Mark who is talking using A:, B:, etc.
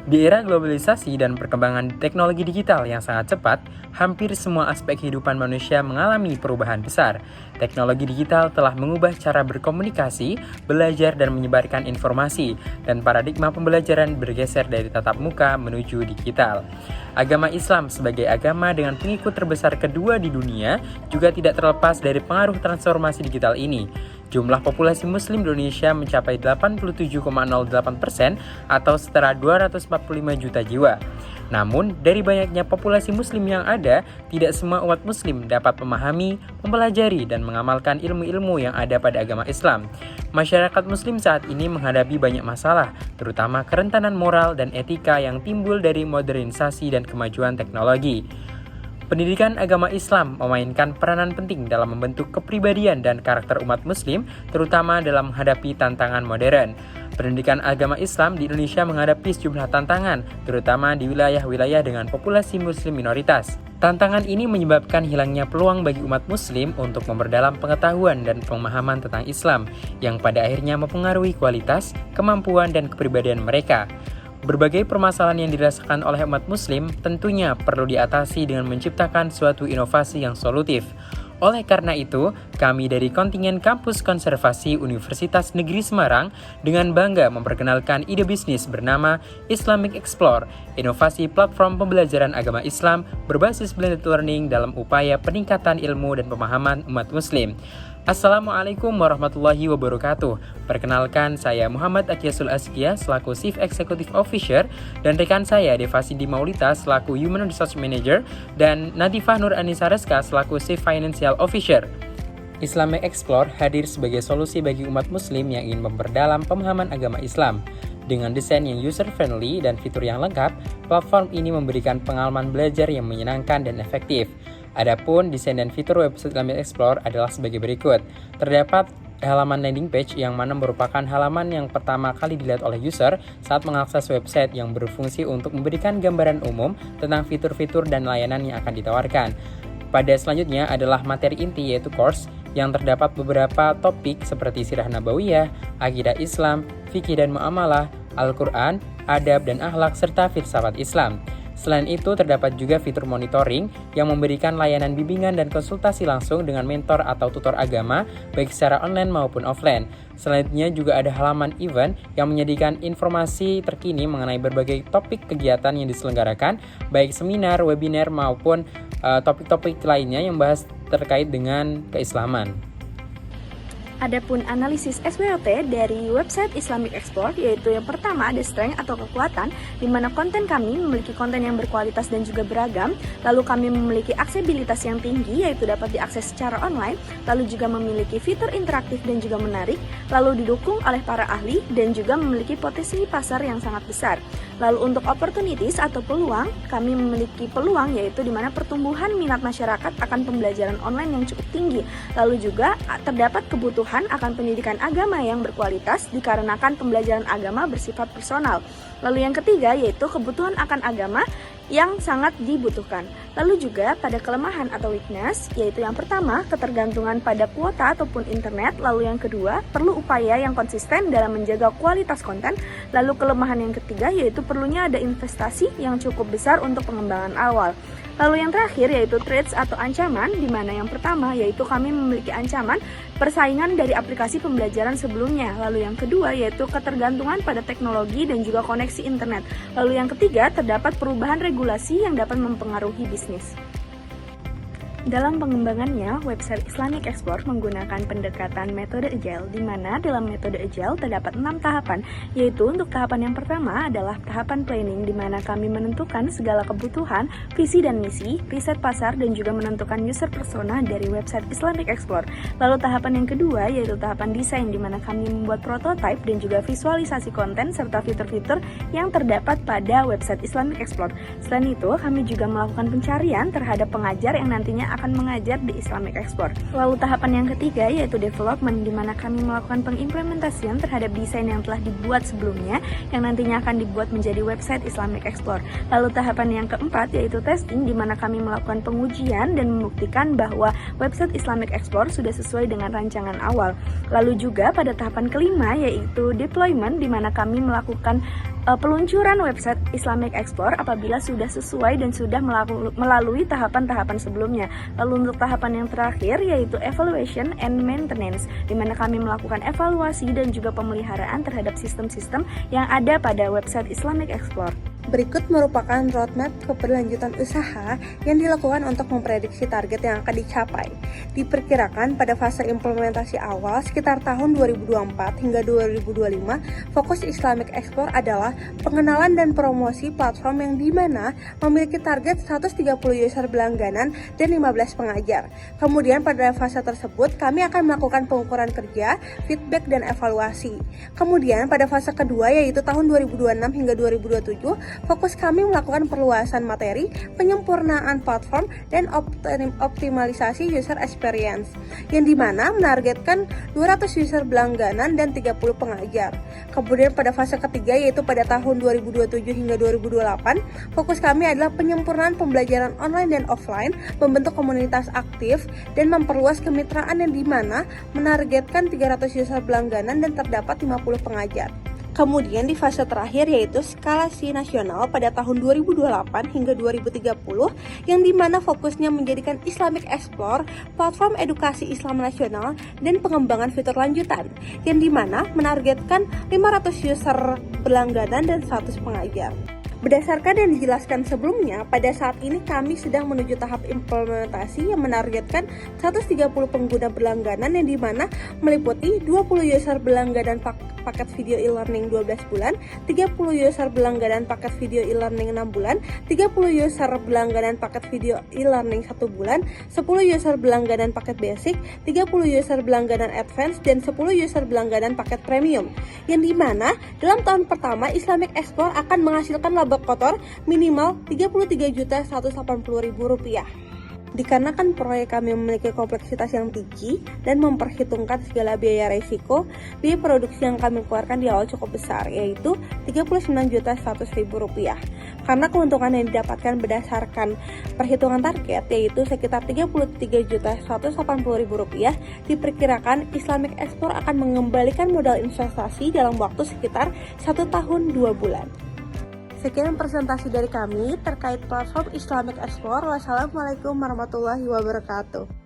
A: Di era globalisasi dan perkembangan teknologi digital yang sangat cepat, hampir semua aspek kehidupan manusia mengalami perubahan besar. Teknologi digital telah mengubah cara berkomunikasi, belajar, dan menyebarkan informasi, dan paradigma pembelajaran bergeser dari tatap muka menuju digital. Agama Islam sebagai agama dengan pengikut terbesar kedua di dunia juga tidak terlepas dari pengaruh transformasi digital ini. Jumlah populasi muslim di Indonesia mencapai 87,08% atau setara 245 juta jiwa. Namun, dari banyaknya populasi muslim yang ada, tidak semua umat muslim dapat memahami, mempelajari, dan mengamalkan ilmu-ilmu yang ada pada agama Islam. Masyarakat muslim saat ini menghadapi banyak masalah, terutama kerentanan moral dan etika yang timbul dari modernisasi dan kemajuan teknologi. Pendidikan agama Islam memainkan peranan penting dalam membentuk kepribadian dan karakter umat muslim, terutama dalam menghadapi tantangan modern. Pendidikan agama Islam di Indonesia menghadapi sejumlah tantangan, terutama di wilayah-wilayah dengan populasi muslim minoritas. Tantangan ini menyebabkan hilangnya peluang bagi umat muslim untuk memperdalam pengetahuan dan pemahaman tentang Islam, yang pada akhirnya mempengaruhi kualitas, kemampuan, dan kepribadian mereka. Berbagai permasalahan yang dirasakan oleh umat muslim tentunya perlu diatasi dengan menciptakan suatu inovasi yang solutif. Oleh karena itu, kami dari kontingen Kampus Konservasi Universitas Negeri Semarang dengan bangga memperkenalkan ide bisnis bernama Islamic Explore, inovasi platform pembelajaran agama Islam berbasis blended learning dalam upaya peningkatan ilmu dan pemahaman umat muslim. Assalamualaikum warahmatullahi wabarakatuh. Perkenalkan, saya Muhammad Akiasul Askia selaku Chief Executive Officer dan rekan saya Deva Cindy Maulita selaku Human Resource Manager dan Natifah Nur Anissa Reska selaku Chief Financial Officer. Islamic Explore hadir sebagai solusi bagi umat muslim yang ingin memperdalam pemahaman agama Islam. Dengan desain yang user-friendly dan fitur yang lengkap, platform ini memberikan pengalaman belajar yang menyenangkan dan efektif. Adapun desain dan fitur website Islamic Explore adalah sebagai berikut. Terdapat halaman landing page yang mana merupakan halaman yang pertama kali dilihat oleh user saat mengakses website yang berfungsi untuk memberikan gambaran umum tentang fitur-fitur dan layanan yang akan ditawarkan. Pada selanjutnya adalah materi inti yaitu course yang terdapat beberapa topik seperti sirah nabawiyah, akidah Islam, fikih dan muamalah, Al-Quran, adab dan akhlak serta filsafat Islam. Selain itu, terdapat juga fitur monitoring yang memberikan layanan bimbingan dan konsultasi langsung dengan mentor atau tutor agama, baik secara online maupun offline. Selanjutnya juga ada halaman event yang menyediakan informasi terkini mengenai berbagai topik kegiatan yang diselenggarakan, baik seminar, webinar maupun topik-topik lainnya yang bahas terkait dengan keislaman.
B: Adapun analisis SWOT dari website Islamic Explore, yaitu yang pertama ada strength atau kekuatan, di mana konten kami memiliki konten yang berkualitas dan juga beragam, lalu kami memiliki aksesibilitas yang tinggi, yaitu dapat diakses secara online, lalu juga memiliki fitur interaktif dan juga menarik, lalu didukung oleh para ahli, dan juga memiliki potensi pasar yang sangat besar. Lalu untuk opportunities atau peluang, kami memiliki peluang yaitu di mana pertumbuhan minat masyarakat akan pembelajaran online yang cukup tinggi, lalu juga terdapat kebutuhan akan pendidikan agama yang berkualitas dikarenakan pembelajaran agama bersifat personal. Lalu yang ketiga yaitu kebutuhan akan agama yang sangat dibutuhkan. Lalu juga pada kelemahan atau weakness, yaitu yang pertama ketergantungan pada kuota ataupun internet, lalu yang kedua perlu upaya yang konsisten dalam menjaga kualitas konten, lalu kelemahan yang ketiga yaitu perlunya ada investasi yang cukup besar untuk pengembangan awal. Lalu yang terakhir yaitu threats atau ancaman, di mana yang pertama yaitu kami memiliki ancaman persaingan dari aplikasi pembelajaran sebelumnya. Lalu yang kedua yaitu ketergantungan pada teknologi dan juga koneksi internet. Lalu yang ketiga terdapat perubahan regulasi yang dapat mempengaruhi bisnis. Dalam pengembangannya, website Islamic Explore menggunakan pendekatan metode Agile, di mana dalam metode Agile terdapat 6 tahapan, yaitu untuk tahapan yang pertama adalah tahapan planning, di mana kami menentukan segala kebutuhan, visi dan misi, riset pasar, dan juga menentukan user persona dari website Islamic Explore. Lalu tahapan yang kedua yaitu tahapan desain, di mana kami membuat prototipe dan juga visualisasi konten serta fitur-fitur yang terdapat pada website Islamic Explore. Selain itu, kami juga melakukan pencarian terhadap pengajar yang nantinya akan mengajar di Islamic Explore. Lalu tahapan yang ketiga yaitu development, di mana kami melakukan pengimplementasian terhadap desain yang telah dibuat sebelumnya yang nantinya akan dibuat menjadi website Islamic Explore. Lalu tahapan yang keempat yaitu testing, di mana kami melakukan pengujian dan membuktikan bahwa website Islamic Explore sudah sesuai dengan rancangan awal. Lalu juga pada tahapan kelima yaitu deployment, di mana kami melakukan peluncuran website Islamic Explore apabila sudah sesuai dan sudah melalui tahapan-tahapan sebelumnya. Lalu untuk tahapan yang terakhir yaitu evaluation and maintenance, di mana kami melakukan evaluasi dan juga pemeliharaan terhadap sistem-sistem yang ada pada website Islamic Explore.
C: Berikut merupakan roadmap keberlanjutan usaha yang dilakukan untuk memprediksi target yang akan dicapai. Diperkirakan pada fase implementasi awal sekitar tahun 2024 hingga 2025, fokus Islamic Explore adalah pengenalan dan promosi platform yang dimana memiliki target 130 user berlangganan dan 15 pengajar. Kemudian pada fase tersebut kami akan melakukan pengukuran kerja, feedback, dan evaluasi. Kemudian pada fase kedua yaitu tahun 2026 hingga 2027, fokus kami melakukan perluasan materi, penyempurnaan platform, dan optimalisasi user experience, yang dimana menargetkan 200 user berlangganan dan 30 pengajar. Kemudian pada fase ketiga yaitu pada tahun 2027 hingga 2028, fokus kami adalah penyempurnaan pembelajaran online dan offline, membentuk komunitas aktif, dan memperluas kemitraan yang dimana menargetkan 300 user berlangganan dan terdapat 50 pengajar. Kemudian di fase terakhir yaitu skalasi nasional pada tahun 2028 hingga 2030 yang dimana fokusnya menjadikan Islamic Explore platform edukasi Islam nasional dan pengembangan fitur lanjutan yang dimana menargetkan 500 user berlangganan dan 100 pengajar. Berdasarkan yang dijelaskan sebelumnya, pada saat ini kami sedang menuju tahap implementasi yang menargetkan 130 pengguna berlangganan yang dimana meliputi 20 user berlangganan paket video e-learning 12 bulan, 30 user berlangganan paket video e-learning 6 bulan, 30 user berlangganan paket video e-learning 1 bulan, 10 user berlangganan paket basic, 30 user berlangganan advance, dan 10 user berlangganan paket premium. Yang dimana dalam tahun pertama Islamic Explore akan menghasilkan laba kotor minimal Rp33.180.000. Dikarenakan proyek kami memiliki kompleksitas yang tinggi dan memperhitungkan segala biaya resiko, biaya produksi yang kami keluarkan di awal cukup besar, yaitu Rp39.100.000. Karena keuntungan yang didapatkan berdasarkan perhitungan target, yaitu sekitar Rp33.180.000, diperkirakan Islamic Explore akan mengembalikan modal investasi dalam waktu sekitar 1 tahun 2 bulan. Sekian presentasi dari kami terkait platform Islamic Explore. Wassalamualaikum warahmatullahi wabarakatuh.